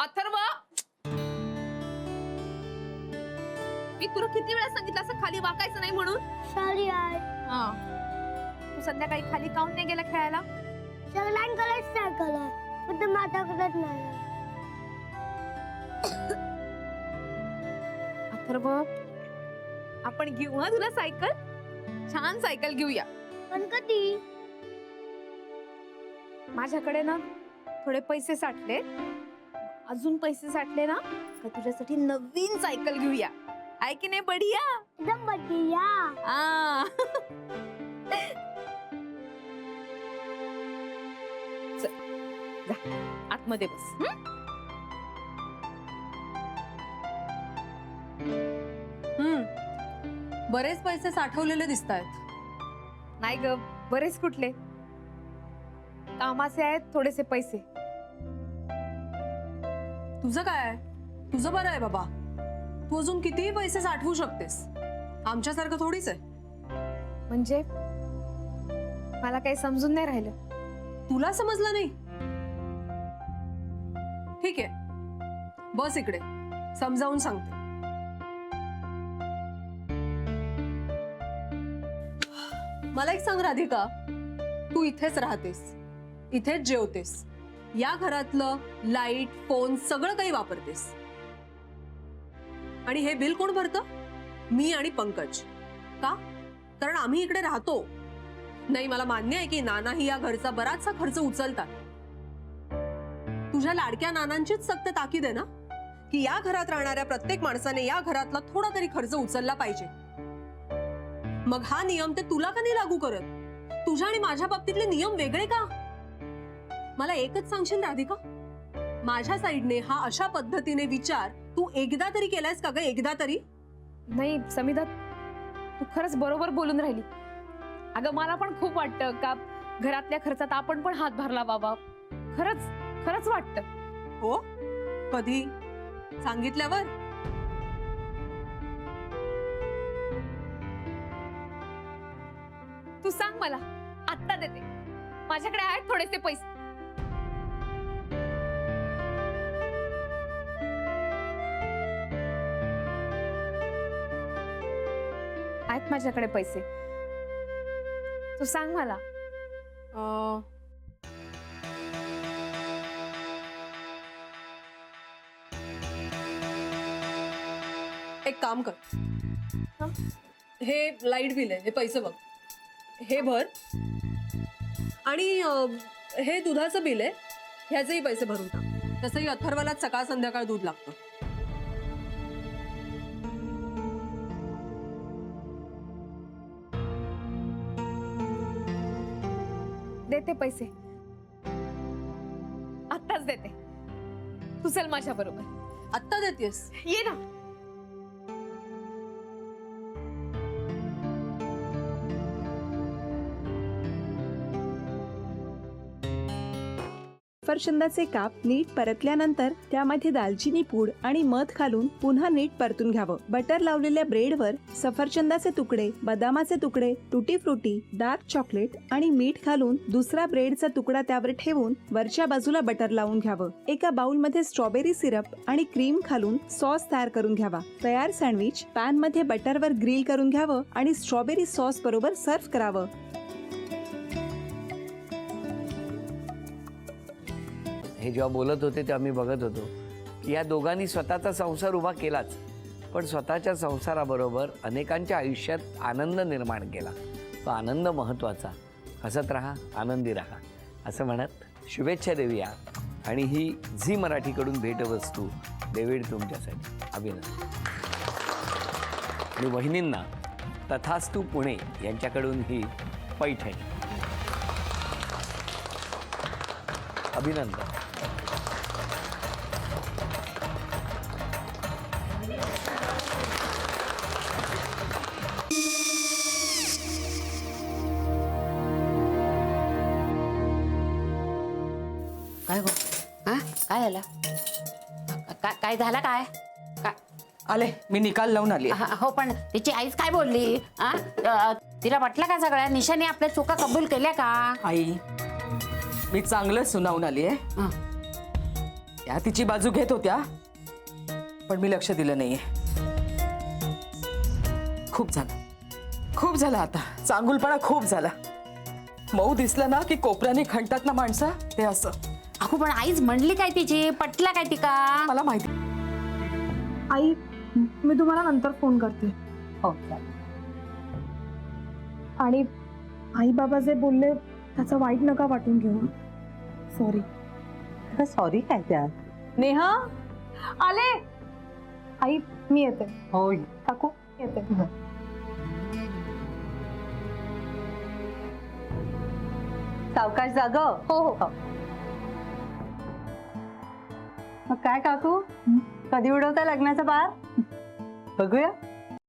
अथर्व, मी तुला किती वेळा सांगितलं असं खाली वाकायचं नाही म्हणून? Sorry I. हा, तू संध्याकाळी खाली काऊन नाही गेला खेळायला? सगळ्यांकडेच सायकल आहे, फक्त माझ्याकडेच नाही. अथर्व, आपण घेऊ हा तुला सायकल. छान सायकल घेऊया. पण कधी? माझ्याकडे ना थोडे पैसे साठले, अजून पैसे साठले ना का तुझ्यासाठी नवीन सायकल घेऊया. आहे की नाही बढिया? एकदम बढिया. आ. चल, जा, आतमध्ये बस. बरेच पैसे साठवलेले दिसतायत. नाही ग, बरेच कुठले, कामाचे आहेत थोडेसे पैसे. तुझं काय? तुझं बरं आहे बाबा, तू अजून कितीही पैसे साठवू शकतेस. आमच्यासारखं थोडीच आहे. म्हणजे मला काही समजून नाही राहिलं. तुला समजलं नाही? ठीक आहे, बस इकडे, समजावून सांगते. मला एक सांग राधिका, तू इथेच राहतेस, इथेच जेवतेस, या घरातलं लाईट, फोन सगळं काही वापरतेस, आणि हे बिल कोण भरतं? मी आणि पंकज. का? कारण आम्ही इकडे राहतो. नाही, मला मान्य आहे की नानाही या घरचा बराचसा खर्च उचलतात. तुझ्या लाडक्या नानांचीच सक्त ताकीद आहे ना की या घरात राहणाऱ्या प्रत्येक माणसाने या घरातला थोडा तरी खर्च उचलला पाहिजे. मग हा नियम ते तुला का नाही लागू करत? तुझ्या आणि माझ्या बाबतीतले नियम वेगळे का? मला एकच सांगशील राधिका, माझ्या साईडने हा अशा पद्धतीने विचार तू एकदा तरी केलायस का ग? एकदा तरी नाही समिधा, तू खरंच बरोबर बोलून राहिली. अगं मला पण खूप वाटतं का घरातल्या खर्चात आपण पण हातभार लावावा. खरंच खरंच वाटतं. हो? कधी? सांगितल्यावर? तू सांग मला, आत्ता देते. माझ्याकडे आहेत थोडेसे पैसे. आहेत माझ्याकडे पैसे. तू सांग मला. एक काम कर, हे लाईट बिल आहे, हे पैसे बघ, हे भर. आणि हे दुधाचं बिल आहे, ह्याचेही पैसे भरून टाक. तसंही अथर्वलाच सकाळ संध्याकाळ दूध लागतं. देते पैसे, आत्ताच देते. तू चल माझ्या बरोबर. आत्ता देतेस? ये ना. सफरचंदाचे काप नीट परतल्यानंतर त्यामध्ये दालचिनी पूड आणि मध घालून पुन्हा नीट परतून घ्यावं. बटर लावलेल्या ब्रेडवर सफरचंदाचे तुकडे, बदामाचे तुकडे, टुटी फ्रुटी, डार्क चॉकलेट आणि मीठ घालून दुसरा ब्रेडचा तुकडा त्यावर ठेवून वरच्या बाजूला बटर लावून घ्यावं. एका बाउलमध्ये स्ट्रॉबेरी सिरप आणि क्रीम घालून सॉस तयार करून घ्यावा. तयार सँडविच पॅन मध्ये बटरवर ग्रिल करून घ्यावं आणि स्ट्रॉबेरी सॉस बरोबर सर्व्ह करावं. हे जेव्हा बोलत होते तेव्हा मी बघत होतो की या दोघांनी स्वतःचा संसार उभा केलाच, पण स्वतःच्या संसाराबरोबर अनेकांच्या आयुष्यात आनंद निर्माण केला. तो आनंद महत्त्वाचा. हसत राहा, आनंदी राहा असं म्हणत शुभेच्छा देऊया. आणि ही झी मराठीकडून भेटवस्तू डेव्हिड तुमच्यासाठी. अभिनंदन. आणि वहिनींना तथास्तू पुणे यांच्याकडून ही पैठणी. अभिनंदन. काय गो? हा काय झालं? काय झालं? काय आले, मी निकाल लावून आली. हो, पण तिची आईच काय बोलली? तिला वाटलं का सगळ्या निशाने आपल्या चुका कबूल केल्या का? आई, मी चांगलं सुनावून आली आहे. त्या तिची बाजू घेत होत्या, पण मी लक्ष दिलं नाहीये. खूप झालं आता. चांगुलपणा खूप झाला. मऊ दिसलं ना की कोपऱ्याने खणतात ना माणसं, ते असं. अगो पण आईच म्हणली काय तिची, पटला काय ती का? मला माहिती. आई मी तुम्हाला नंतर फोन करते. हो, आणि आई बाबा जे बोलले त्याचं वाईट नका वाटून घेऊ. सॉरी. सॉरी काय त्या? नेहा आले. आई मी येते. होय. काकू येते. सावकाश जाग. हो हो. मग काय काकू, कधी उडवता लग्नाचा बार? बघूया.